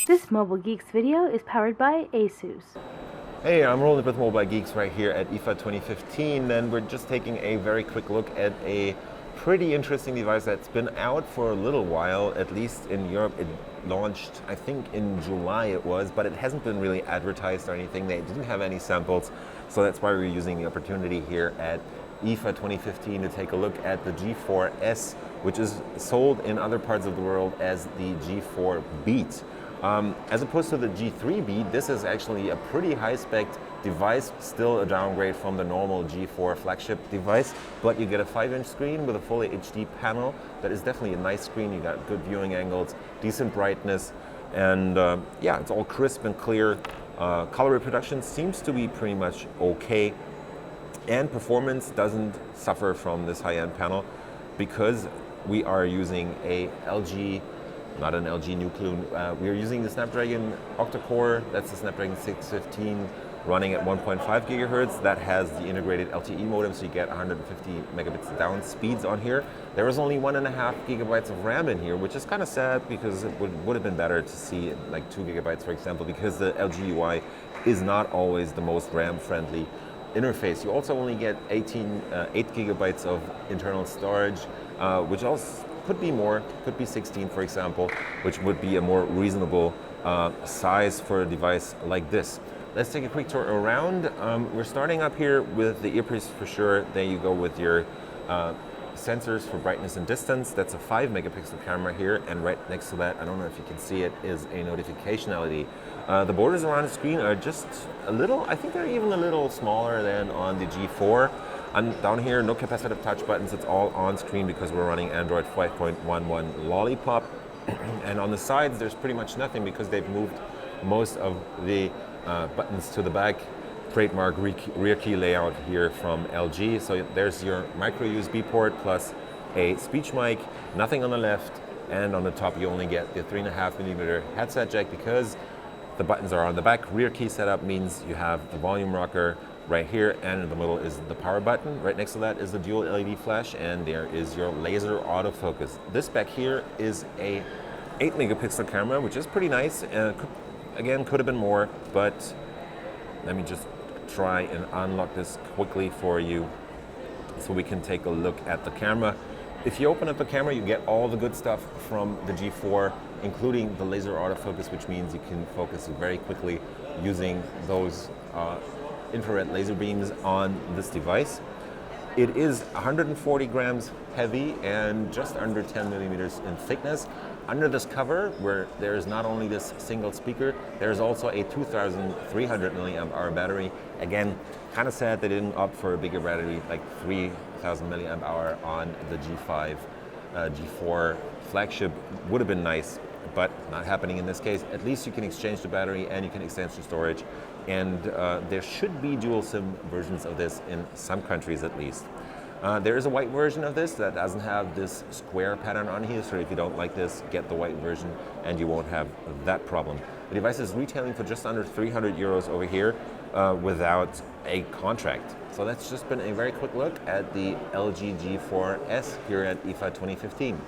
This Mobile Geeks video is powered by ASUS. Hey, I'm rolling with Mobile Geeks right here at IFA 2015, and we're just taking a very quick look at a pretty interesting device that's been out for a little while, at least in Europe. It launched, I think in July it was, but it hasn't been really advertised or anything. They didn't have any samples, so that's why we're using the opportunity here at IFA 2015 to take a look at the G4s, which is sold in other parts of the world as the G4 Beat. As opposed to the G3 Beat, this is actually a pretty high-spec device, still a downgrade from the normal G4 flagship device, but you get a 5-inch screen with a fully HD panel. That is definitely a nice screen. You got good viewing angles, decent brightness, and yeah, it's all crisp and clear. Color reproduction seems to be pretty much okay, and performance doesn't suffer from this high-end panel because we are using a LG, not an LG Nucleus. We are using the Snapdragon octa-core. That's the Snapdragon 615 running at 1.5 gigahertz. That has the integrated LTE modem, so you get 150 megabits down speeds on here. There is only 1.5 gigabytes of RAM in here, which is kind of sad because it would have been better to see like 2 gigabytes, for example, because the LG UI is not always the most RAM-friendly interface. You also only get 8 gigabytes of internal storage, which also could be more, could be 16, for example, which would be a more reasonable size for a device like this. Let's take a quick tour around. We're starting up here with the earpiece for sure. There you go with your sensors for brightness and distance. That's a 5 megapixel camera here, and right next to that, I don't know if you can see it, is a notification LED. The borders around the screen are just a little, I think they're even a little smaller than on the G4. And down here, no capacitive touch buttons, it's all on screen because we're running Android 5.11 Lollipop. And on the sides, there's pretty much nothing because they've moved most of the buttons to the back. Trademark rear key layout here from LG. So there's your micro USB port plus a speech mic, nothing on the left, and on the top you only get the 3.5 millimeter headset jack because the buttons are on the back. Rear key setup means you have the volume rocker right here, and in the middle is the power button. Right next to that is the dual LED flash, and there is your laser autofocus. This back here is a 8 megapixel camera, which is pretty nice. Again, could have been more, but let me just try and unlock this quickly for you so we can take a look at the camera. If you open up the camera, you get all the good stuff from the G4, including the laser autofocus, which means you can focus very quickly using those infrared laser beams on this device. It is 140 grams heavy and just under 10 millimeters in thickness. Under this cover, where there is not only this single speaker, there is also a 2,300 milliamp hour battery. Again, kind of sad they didn't opt for a bigger battery, like 3,000 milliamp hour on the G5, G4 flagship. Would have been nice, but not happening in this case. At least you can exchange the battery and you can extend the storage. And there should be dual SIM versions of this in some countries at least. There is a white version of this that doesn't have this square pattern on here, so if you don't like this, get the white version and you won't have that problem. The device is retailing for just under 300 euros over here without a contract. So that's just been a very quick look at the LG G4s here at IFA 2015.